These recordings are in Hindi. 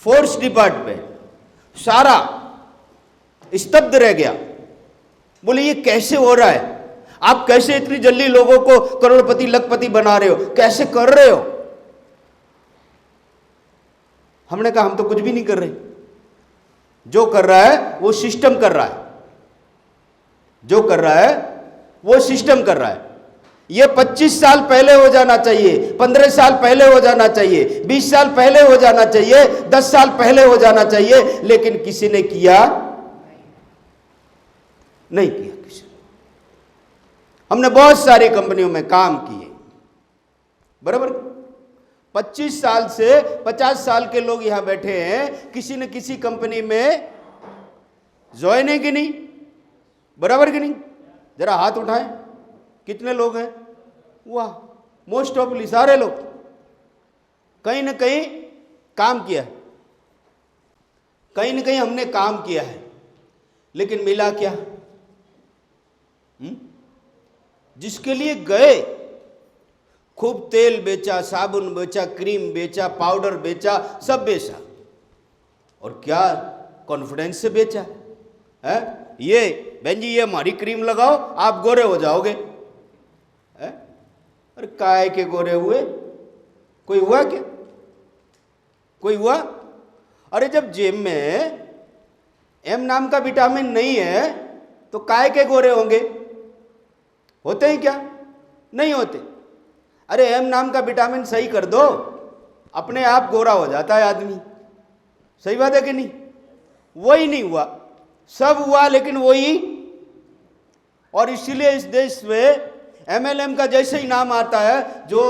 फोर्स डिपार्टमेंट सारा स्तब्ध रह गया। बोले ये कैसे हो रहा है? आप कैसे इतनी जल्दी लोगों को करोड़पति लखपति बना रहे हो? कैसे कर रहे हो? हमने कहा हम तो कुछ भी नहीं कर रहे। जो कर रहा है वो सिस्टम कर रहा है। जो कर रहा है वो सिस्टम कर रहा है। ये 25 साल पहले हो जाना चाहिए, 15 साल पहले हो जाना चाहिए, 20 साल पहले हो जाना चाहिए, 10 साल पहले हो जाना चाहिए, लेकिन किसी ने किया नहीं किया। किसी ने। हमने बहुत सारी कंपनियों में काम किए, बराबर। 25 साल से 50 साल के लोग यहां बैठे हैं, किसी न किसी कंपनी में ज्वाइन है कि नहीं? बराबर कि नहीं? जरा हाथ उठाएं, कितने लोग हैं? वाह, मोस्ट ऑफली सारे लोग कहीं ना कहीं काम किया है। कहीं ना कहीं हमने काम किया है, लेकिन मिला क्या? जिसके लिए गए, खूब तेल बेचा, साबुन बेचा, क्रीम बेचा, पाउडर बेचा, सब बेचा, और क्या कॉन्फिडेंस से बेचा है? ये बहन जी ये हमारी क्रीम लगाओ आप गोरे हो जाओगे। है? अरे काय के गोरे हुए? कोई हुआ क्या? कोई हुआ? अरे जब जेब में एम नाम का विटामिन नहीं है तो काय के गोरे होंगे? होते हैं क्या? नहीं होते। अरे एम नाम का विटामिन सही कर दो, अपने आप गोरा हो जाता है आदमी। सही बात है कि नहीं? वही नहीं हुआ, सब हुआ लेकिन वही। और इसीलिए इस देश में एमएलएम का जैसे ही नाम आता है, जो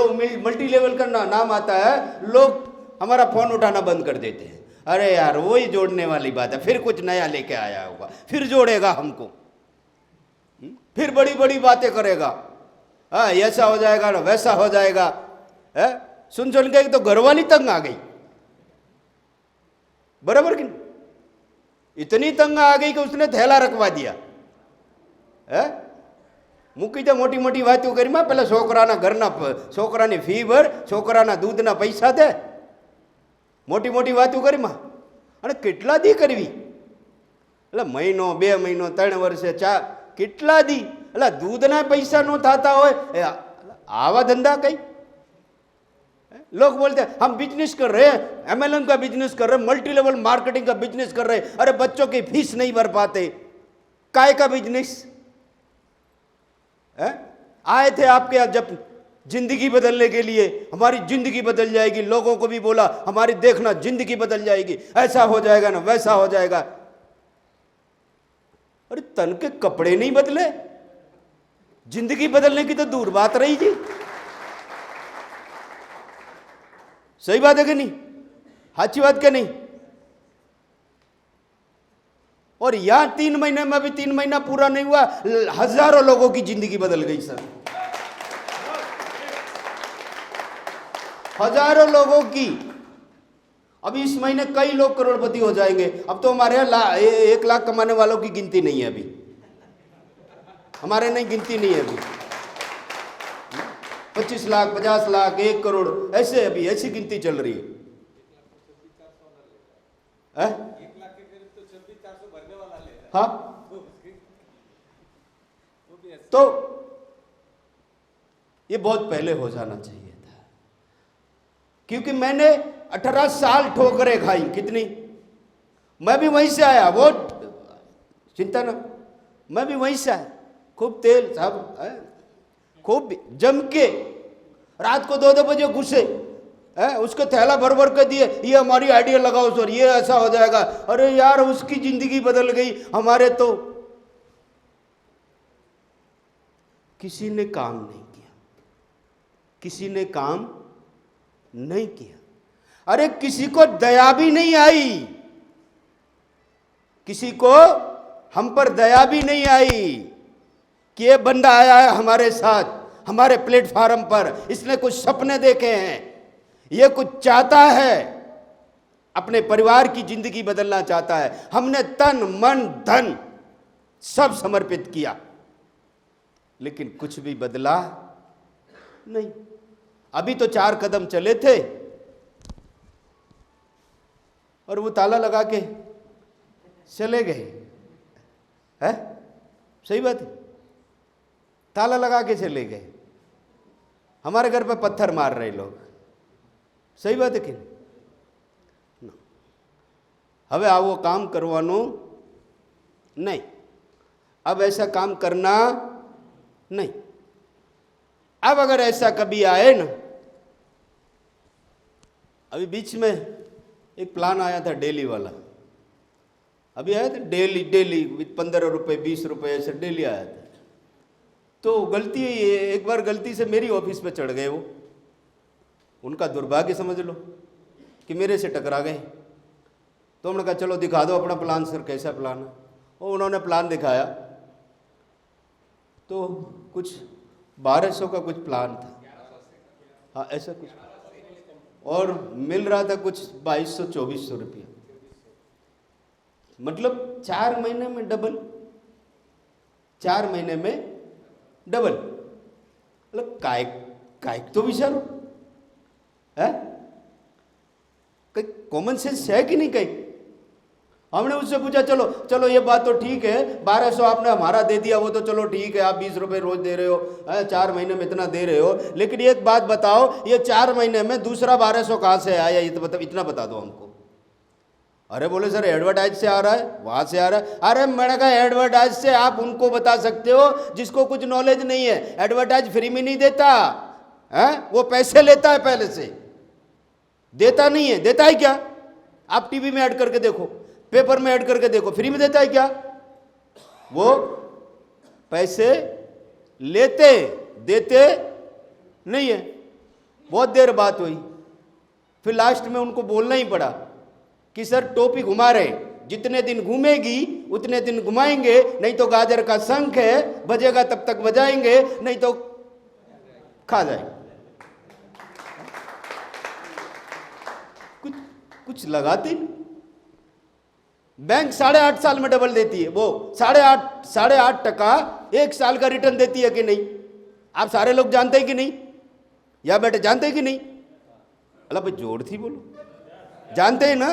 मल्टी लेवल का नाम आता है, लोग हमारा फोन उठाना बंद कर देते हैं। अरे यार वही जोड़ने वाली बात है, फिर कुछ नया लेके आया होगा, फिर जोड़ेगा हमको, फिर बड़ी बड़ी बातें करेगा। हाँ ऐसा हो जाएगा ना वैसा हो जाएगा। है? सुन सुन के तो घरवाली तंग आ गई, बराबर कि नहीं? इतनी तंग आ गई कि उसने थैला रखवा दिया। है? મૂકી તો મોટી મોટી વાતો કરી માં પેલા છોકરાના ઘરના છોકરાની ફી ભર, છોકરાના દૂધના પૈસા દે, મોટી મોટી વાતો કરી માં. અને કેટલા દી કરવી? એટલે મહિનો 2 મહિનો 3 વર્ષે 4 કેટલા દી? એટલે દૂધના પૈસા નો થતા હોય આવા ધંધા કઈ? लोग बोलते हैं हम बिजनेस कर रहे हैं, एमएलएम का बिजनेस कर रहे हैं, मल्टी लेवल मार्केटिंग का बिजनेस कर रहे हैं। अरे बच्चों की फीस नहीं भर पाते, काय का बिजनेस? आए थे आपके यहाँ जब जिंदगी बदलने के लिए, हमारी जिंदगी बदल जाएगी, लोगों को भी बोला हमारी देखना जिंदगी बदल जाएगी, ऐसा हो जाएगा ना वैसा हो जाएगा। अरे तन के कपड़े नहीं बदले, जिंदगी बदलने की तो दूर बात रही जी। सही बात है कि नहीं? अच्छी बात क्या नहीं? और यहां 3 महीने में भी 3 महीना पूरा नहीं हुआ, हजारों लोगों की जिंदगी बदल गई सर, हजारों लोगों की। अभी इस महीने कई लोग करोड़पति हो जाएंगे। अब तो हमारे यहाँ 1 लाख कमाने वालों की गिनती नहीं है अभी, हमारे नहीं गिनती नहीं है अभी। 25 लाख 50 लाख 1 करोड़ ऐसे अभी ऐसी गिनती चल रही है। 1 लाख के करीब तो 26,400 भरने वाला ले। हाँ तो ये बहुत पहले हो जाना चाहिए था, क्योंकि मैंने 18 साल ठोकरें खाई। कितनी? मैं भी वहीं से आया, वो चिंता ना, मैं भी वहीं से आया। खूब तेल सब, खूब जम के रात को 2-2 बजे घुसे, उसको थैला भर भर के दिए, ये हमारी आइडिया लगाओ सर, ये ऐसा हो जाएगा। अरे यार उसकी जिंदगी बदल गई, हमारे तो किसी ने काम नहीं किया, किसी ने काम नहीं किया। अरे किसी को दया भी नहीं आई, किसी को हम पर दया भी नहीं आई कि ये बंदा आया है हमारे साथ, हमारे प्लेटफार्म पर, इसने कुछ सपने देखे हैं, ये कुछ चाहता है, अपने परिवार की जिंदगी बदलना चाहता है। हमने तन मन धन सब समर्पित किया, लेकिन कुछ भी बदला नहीं। अभी तो 4 कदम चले थे, और वो ताला लगा के चले गए। है सही बात है, ताला लगा के चले गए। हमारे घर पे पत्थर मार रहे लोग, सही बात है कि नहीं? હવે આવો કામ કરવાનું नहीं, अब ऐसा काम करना नहीं। अब अगर ऐसा कभी आए ना, अभी बीच में एक प्लान आया था डेली वाला, अभी आया था डेली 15 रुपए 20 रुपए ऐसे डेली आया था। तो गलती एक बार गलती से मेरी ऑफिस पे चढ़ गए वो, उनका दुर्भाग्य समझ लो कि मेरे से टकरा गए। तो हमने कहा चलो दिखा दो अपना प्लान सर, कैसा प्लान है। और उन्होंने प्लान दिखाया तो कुछ 1200 का कुछ प्लान था, हाँ ऐसा कुछ, और मिल रहा था कुछ 2200-2400 रुपया, मतलब 4 महीने में डबल, 4 महीने में डबल। मतलब कायक तो विचारो है, कहीं कॉमन सेंस है कि नहीं कहीं। हमने उससे पूछा चलो चलो ये बात तो ठीक है, 1200 आपने हमारा दे दिया वो तो चलो ठीक है, आप 20 रुपए रोज दे रहे हो, 4 महीने में इतना दे रहे हो, लेकिन एक बात बताओ ये 4 महीने में दूसरा 1200 कहाँ से आया, ये तो मतलब इतना बता दो हमको। अरे बोले सर एडवर्टाइज से आ रहा है, वहां से आ रहा है। अरे मैंने कहा एडवर्टाइज से आप उनको बता सकते हो जिसको कुछ नॉलेज नहीं है, एडवर्टाइज फ्री में नहीं देता है, वो पैसे लेता है पहले से, देता नहीं है। देता है क्या? आप टीवी में ऐड करके देखो, पेपर में ऐड करके देखो, फ्री में देता है क्या? वो पैसे लेते देते नहीं है। बहुत देर बात हुई, फिर लास्ट में उनको बोलना ही पड़ा कि सर टोपी घुमा रहे, जितने दिन घूमेगी उतने दिन घुमाएंगे, नहीं तो गाजर का शंख है, बजेगा तब तक बजाएंगे, नहीं तो खा जाएंगे। कुछ लगाते नहीं। बैंक 8.5 साल में डबल देती है, वो 8.5% 1 साल का रिटर्न देती है कि नहीं? आप सारे लोग जानते हैं कि नहीं? या बेटे जानते हैं कि नहीं? अल्लाह भाई जोड़ थी बोलो, जानते हैं ना?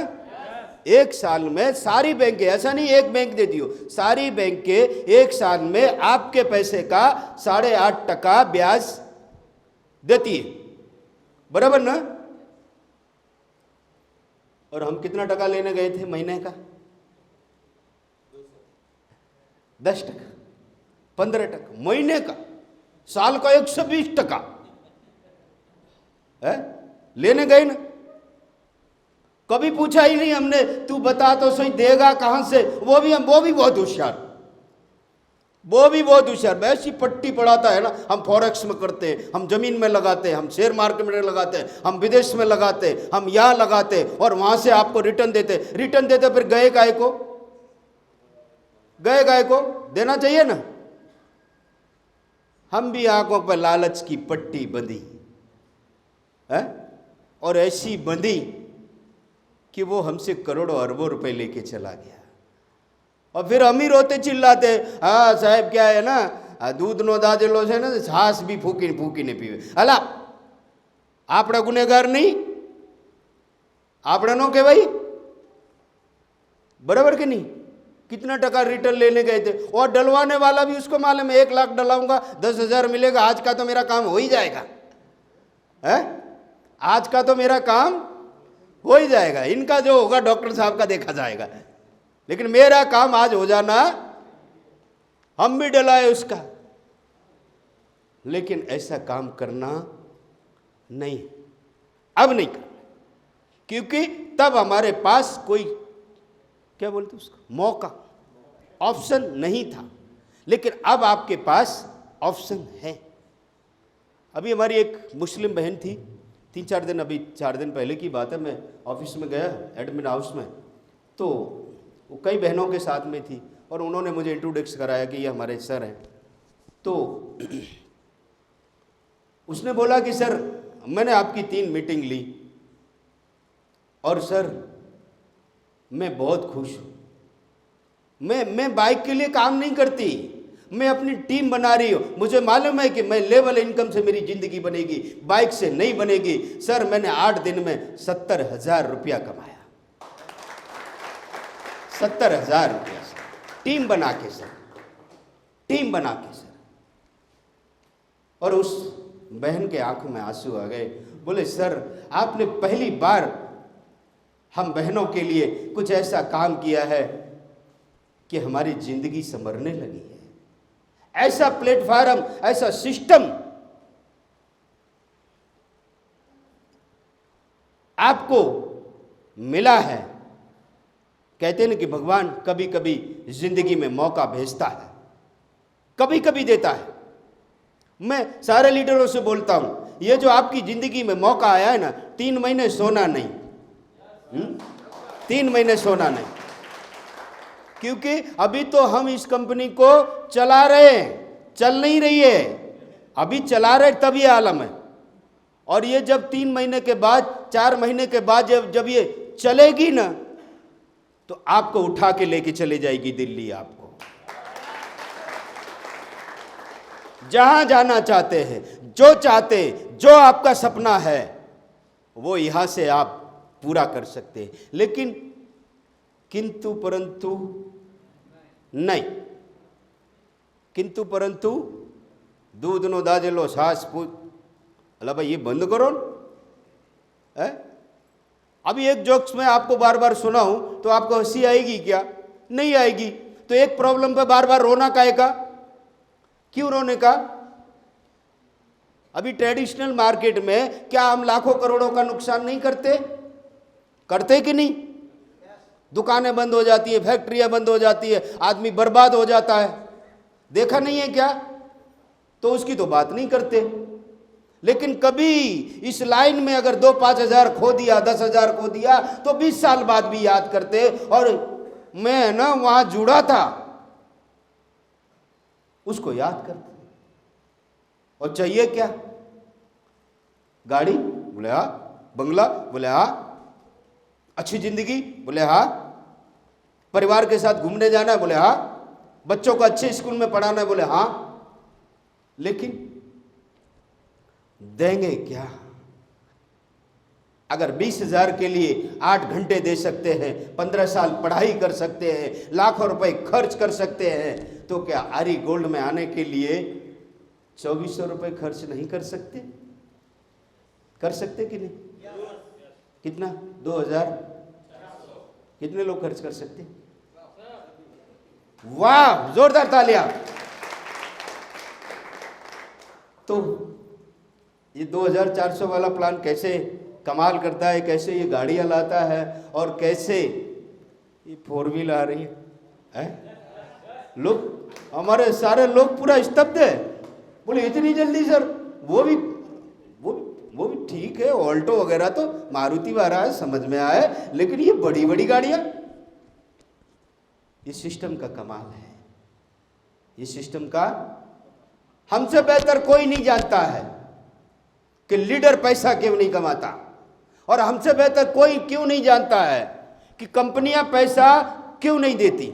1 साल में सारी बैंक, ऐसा नहीं एक बैंक देती हो, सारी बैंक के 1 साल में आपके पैसे का 8.5% ब्याज देती है, बराबर ना? और हम कितना टका लेने गए थे महीने का? 10%, 15%, महीने का, साल का 120% है लेने गए ना। कभी पूछा ही नहीं हमने तू बता तो सही देगा कहां से। वो भी बहुत होशियार, वो भी बहुत होशियार, वैसी पट्टी पड़ाता है ना। हम फॉरेक्स में करते हैं, हम जमीन में लगाते हैं, हम शेयर मार्केट में लगाते हैं, हम विदेश में लगाते हैं, हम यहां लगाते हैं और वहां से आपको रिटर्न देते फिर गए गाय को देना चाहिए ना। हम भी आंखों पर लालच की पट्टी बंधी है, और ऐसी बंधी कि वो हमसे करोड़ों अरबों रुपए लेके चला गया। और फिर हम ही रोते चिल्लाते, हाँ साहब क्या है ना, दूध नो दादेलो છે ને છાસ भी ફૂકીને પીવે। અલા આપણે ગુનેગાર नहीं, આપણે नो के भाई, बराबर कि नहीं? कितना टका रिटर्न लेने गए थे, और डलवाने वाला भी उसको मालूम है 1 लाख डलाऊंगा 10,000 मिलेगा, आज का तो मेरा काम हो ही जाएगा, है आज का तो मेरा काम हो ही जाएगा, इनका जो होगा डॉक्टर साहब का देखा जाएगा, लेकिन मेरा काम आज हो जाना। हम भी डलाए उसका, लेकिन ऐसा काम करना नहीं, अब नहीं करना, क्योंकि तब हमारे पास कोई क्या बोलते उसको मौका, ऑप्शन नहीं था, लेकिन अब आपके पास ऑप्शन है। अभी हमारी एक मुस्लिम बहन थी, 3-4 दिन, अभी 4 दिन पहले की बात है, मैं ऑफिस में गया एडमिन हाउस में, तो वो कई बहनों के साथ में थी और उन्होंने मुझे इंट्रोडक्स कराया कि ये हमारे सर हैं। तो उसने बोला कि सर मैंने आपकी 3 मीटिंग ली और सर मैं बहुत खुश हूँ, मैं बाइक के लिए काम नहीं करती, मैं अपनी टीम बना रही हूँ, मुझे मालूम है कि मैं लेवल इनकम से मेरी ज़िंदगी बनेगी, बाइक से नहीं बनेगी। सर मैंने 8 दिन में 70,000 रुपया कमाया। 70,000 रुपया सर, टीम बना के सर, टीम बना के सर। और उस बहन के आंखों में आंसू आ गए। बोले सर आपने पहली बार हम बहनों के लिए कुछ ऐसा काम किया है कि हमारी जिंदगी संवरने लगी है। ऐसा प्लेटफॉर्म, ऐसा सिस्टम आपको मिला है। कहते हैं ना कि भगवान कभी कभी जिंदगी में मौका भेजता है, कभी कभी देता है। मैं सारे लीडरों से बोलता हूं, ये जो आपकी जिंदगी में मौका आया है ना, 3 महीने सोना नहीं, 3 महीने सोना नहीं, क्योंकि अभी तो हम इस कंपनी को चला रहे हैं, चल नहीं रही है, अभी चला रहे तब ये आलम है। और ये जब 3 महीने के बाद, 4 महीने के बाद जब ये चलेगी ना, तो आपको उठा के लेके चले जाएगी दिल्ली। आपको जहां जाना चाहते हैं, जो चाहते, जो आपका सपना है, वो यहां से आप पूरा कर सकते हैं। लेकिन किंतु परंतु नहीं, किंतु परंतु दूध नो दाजेलो सास पूछ। अल्लाह भाई ये बंद करो न। अभी एक जोक्स में आपको बार बार सुनाऊं तो आपको हंसी आएगी क्या? नहीं आएगी। तो एक प्रॉब्लम पे बार बार रोना काहे का? क्यों रोने का? अभी ट्रेडिशनल मार्केट में क्या हम लाखों करोड़ों का नुकसान नहीं करते? करते कि नहीं? दुकानें बंद हो जाती है, फैक्ट्रियां बंद हो जाती है, आदमी बर्बाद हो जाता है। देखा नहीं है क्या? तो उसकी तो बात नहीं करते। लेकिन कभी इस लाइन में अगर 2-5 हजार खो दिया, 10 हजार खो दिया, तो 20 साल बाद भी याद करते। और मैं ना वहां जुड़ा था, उसको याद करते। और चाहिए क्या? गाड़ी? बोले हाँ। बंगला? बोले हाँ। अच्छी जिंदगी? बोले हाँ। परिवार के साथ घूमने जाना है? बोले हाँ। बच्चों को अच्छे स्कूल में पढ़ाना है? बोले हाँ। लेकिन देंगे क्या? अगर 20,000 के लिए 8 घंटे दे सकते हैं, 15 साल पढ़ाई कर सकते हैं, लाखों रुपए खर्च कर सकते हैं, तो क्या आरी गोल्ड में आने के लिए 2400 रुपए खर्च नहीं कर सकते? कर सकते कि नहीं? कितना? 2000? कितने लोग खर्च कर सकते? वाह, जोरदार तालियां। तो ये 2400 वाला प्लान कैसे कमाल करता है, कैसे ये गाड़ियां लाता है, और कैसे ये 4 व्हील आ रही है? लोग, हमारे सारे लोग पूरा स्तब्ध है। बोले इतनी जल्दी सर? वो भी ठीक है, ऑल्टो वगैरह तो मारुति वाला है, समझ में आया, लेकिन ये बड़ी बड़ी गाड़ियां, ये सिस्टम का कमाल है। ये सिस्टम का हमसे बेहतर कोई नहीं जानता है कि लीडर पैसा क्यों नहीं कमाता, और हमसे बेहतर कोई क्यों नहीं जानता है कि कंपनियां पैसा क्यों नहीं देती।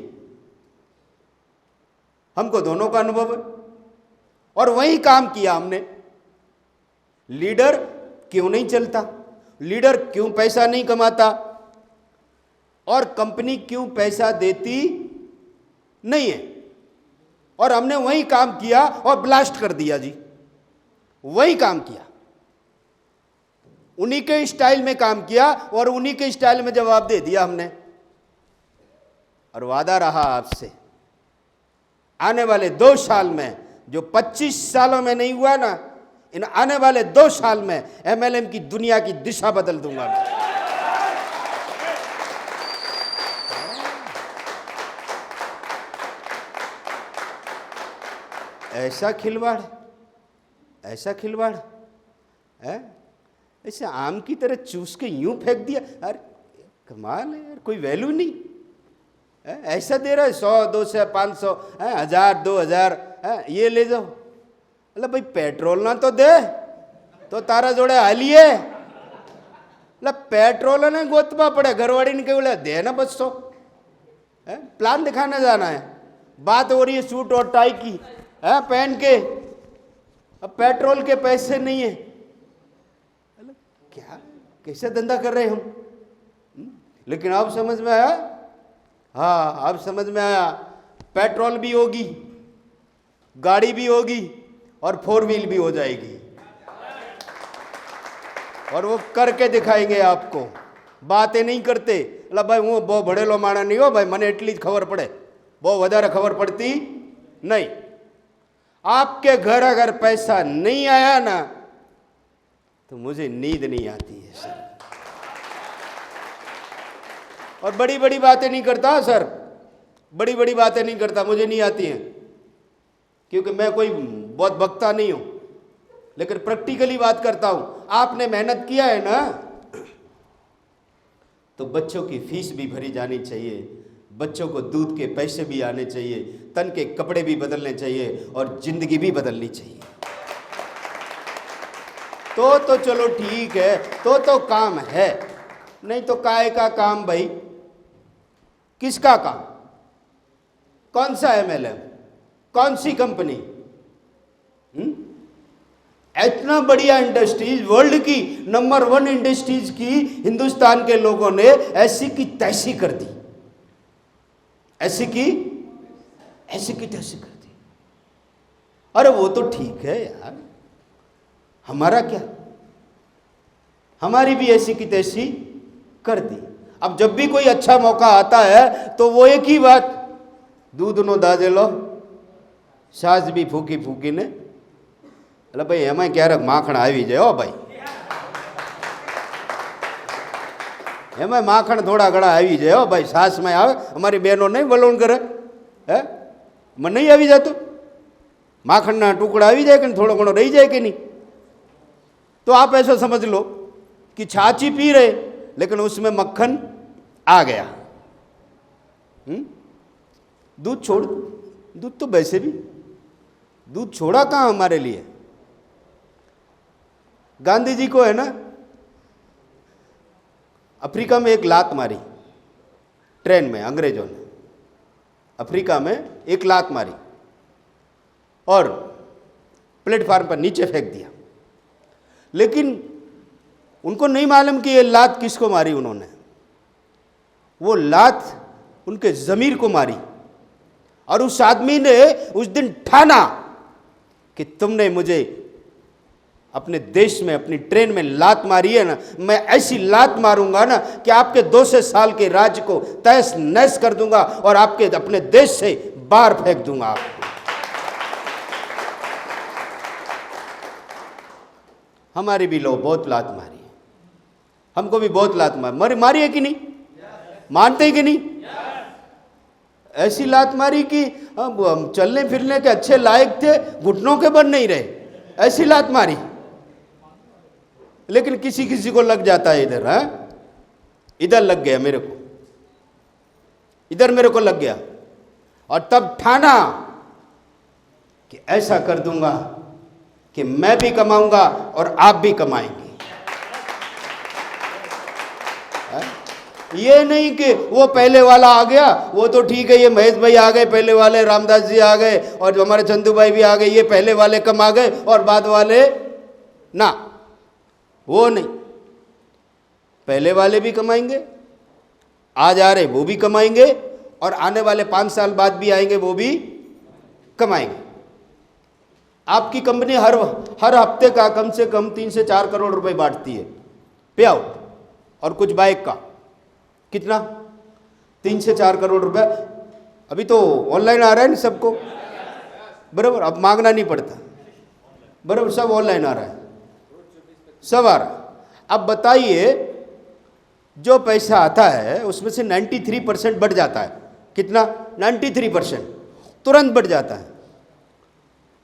हमको दोनों का अनुभव है और वही काम किया हमने। लीडर क्यों नहीं चलता, लीडर क्यों पैसा नहीं कमाता, और कंपनी क्यों पैसा देती नहीं है, और हमने वही काम किया और ब्लास्ट कर दिया जी। वही काम किया, उन्हीं के स्टाइल में काम किया और उन्हीं के स्टाइल में जवाब दे दिया हमने। और वादा रहा आपसे, आने वाले 2 साल में, जो 25 सालों में नहीं हुआ ना, इन आने वाले 2 साल में एमएलएम की दुनिया की दिशा बदल दूंगा मैं। ऐसा खिलवाड़, ऐसा खिलवाड़ है, ऐसे आम की तरह चूस के यूं फेंक दिया। अरे कमाल है यार, कोई वैल्यू नहीं है? ऐसा दे रहा है 100, 200, 500, 1000, 2000, ये ले जाओ। अल्लाह भाई पेट्रोल ना तो दे, तो तारा जोड़े हालिए। अल्लाह पेट्रोल ने गोतबा पड़े, घरवाड़ी ने बोले दे ना बस तो प्लान दिखाने जाना है। बात हो रही है सूट और टाई की, पहन के, अब पेट्रोल के पैसे नहीं है। क्या कैसे धंधा कर रहे हम? लेकिन अब समझ में आया, हाँ, अब समझ में आया। पेट्रोल भी होगी, गाड़ी भी होगी और 4 व्हील भी हो जाएगी, और वो करके दिखाएंगे आपको। बातें नहीं करते, अला भाई वो बहुत बड़ेलो माणा नहीं हो भाई, मने एटली ज खबर पड़े, बहुत વધારે खबर पड़ती नहीं। आपके घर अगर पैसा नहीं आया ना तो मुझे नींद नहीं आती है सर। और बड़ी बड़ी बातें नहीं करता सर, बड़ी बड़ी बातें नहीं करता, मुझे नहीं आती हैं, क्योंकि मैं कोई बहुत वक्ता नहीं हूं, लेकिन प्रैक्टिकली बात करता हूं। आपने मेहनत किया है ना, तो बच्चों की फीस भी भरी जानी चाहिए, बच्चों को दूध के पैसे भी आने चाहिए, तन के कपड़े भी बदलने चाहिए और जिंदगी भी बदलनी चाहिए। तो चलो ठीक है, तो काम है, नहीं तो काय का काम भाई? किसका काम? कौन सा MLM, कौन सी कंपनी? इतना बढ़िया इंडस्ट्रीज, वर्ल्ड की नंबर 1 इंडस्ट्रीज की हिंदुस्तान के लोगों ने ऐसी की तैसी कर दी, ऐसी की तैसी कर दी। अरे वो तो ठीक है यार, हमारा क्या, हमारी भी ऐसी की तैसी कर दी। अब जब भी कोई अच्छा मौका आता है तो वो एक ही बात, दूध नो दाजे लो, सास भी फूकी फूकी ने, એટલે ભાઈ એમાં ક્યારેક માખણ આવી જાય હો ભાઈ, એમાં માખણ થોડા ઘણા આવી જાય હો ભાઈ, સાસમાં આવે, અમારી બહેનો નહીં વલોણ કરે, હે મને નહીં આવી જતું, માખણના ટુકડા આવી જાય કે થોડો ઘણો રહી જાય કે नहीं? तो आप ऐसा समझ लो कि छाछी पी रहे लेकिन उसमें मक्खन आ गया। दूध छोड़, दूध तो वैसे भी, दूध छोड़ा कहाँ हमारे लिए? गांधी जी को है ना, अफ्रीका में एक लात मारी ट्रेन में, अंग्रेजों ने अफ्रीका में एक लात मारी और प्लेटफार्म पर नीचे फेंक दिया, लेकिन उनको नहीं मालूम कि ये लात किसको मारी उन्होंने। वो लात उनके ज़मीर को मारी, और उस आदमी ने उस दिन ठाना कि तुमने मुझे अपने देश में, अपनी ट्रेन में लात मारी है ना, मैं ऐसी लात मारूंगा ना कि आपके 200 साल के राज्य को तहस नहस कर दूंगा और आपके अपने देश से बाहर फेंक दूंगा आपको। हमारी भी लोग बहुत लात मारी है, हमको भी बहुत लात मारी है कि नहीं? मानते हैं कि नहीं? ऐसी लात मारी कि हम चलने फिरने के अच्छे लायक थे, घुटनों के बन नहीं रहे, ऐसी लात मारी। लेकिन किसी किसी को लग जाता है इधर, है इधर लग गया मेरे को, इधर मेरे को लग गया, और तब ठाना कि ऐसा कर दूंगा कि मैं भी कमाऊंगा और आप भी कमाएंगे। ये नहीं कि वो पहले वाला आ गया, वो तो ठीक है, ये महेश भाई आ गए पहले वाले, रामदास जी आ गए और हमारे चंदू भाई भी आ गए, ये पहले वाले कमा गए और बाद वाले ना, वो नहीं, पहले वाले भी कमाएंगे, आज आ रहे वो भी कमाएंगे, और आने वाले 5 साल बाद भी आएंगे वो भी कमाएंगे। आपकी कंपनी हर हफ्ते का कम से कम 3 से 4 करोड़ रुपए बांटती है पे आउट, और कुछ बाइक का कितना, 3 से 4 करोड़ रुपए। अभी तो ऑनलाइन आ रहा है ना सबको, बराबर, अब मांगना नहीं पड़ता, बराबर, सब ऑनलाइन आ रहा है, सब आ रहा है। अब बताइए, जो पैसा आता है उसमें से 93% बढ़ जाता है, कितना? 93% तुरंत बढ़ जाता है।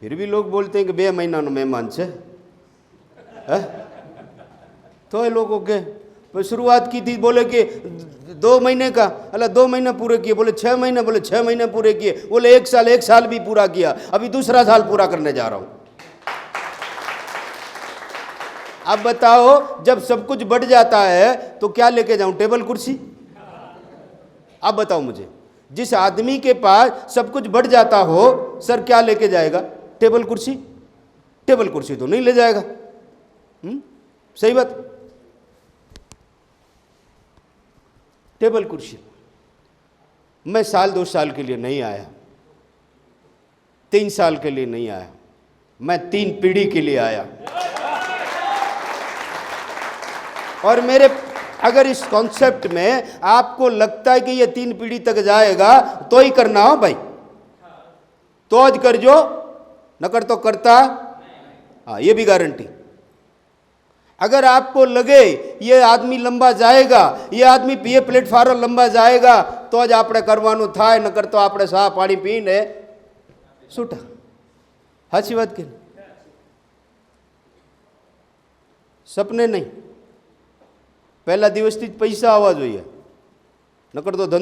फिर भी लोग बोलते हैं कि 2 महीना मेहमान से है? तो ये लोगों के शुरुआत की थी, बोले कि 2 महीने का, अल्लाह 2 महीने पूरे किए, बोले 6 महीने, बोले 6 महीने पूरे किए, बोले 1 साल भी पूरा किया, अभी दूसरा साल पूरा करने जा रहा हूं। अब बताओ, जब सब कुछ बढ़ जाता है तो क्या लेके जाऊं? टेबल कुर्सी? अब बताओ मुझे, जिस आदमी के पास सब कुछ बढ़ जाता हो, सर क्या लेके जाएगा? टेबल कुर्सी? टेबल कुर्सी तो नहीं ले जाएगा। सही बात, टेबल कुर्सी। मैं साल 2 साल के लिए नहीं आया, 3 साल के लिए नहीं आया, मैं 3 पीढ़ी के लिए आया। और मेरे अगर इस कॉन्सेप्ट में आपको लगता है कि ये 3 पीढ़ी तक जाएगा तो ही करना हो भाई, तो आज कर जो, नकर तो करता। हाँ, ये भी गारंटी। अगर आपको लगे ये आदमी लंबा जाएगा, ये आदमी ये प्लेटफॉर्म लंबा जाएगा, तो आज આપણે કરવાનું થાય, નકર તો આપણે સા પાણી પીને છૂટા। સાચી વાત કે સપને નહીં, પહેલા દિવસથી જ પૈસા આવવા જોઈએ, નકર તો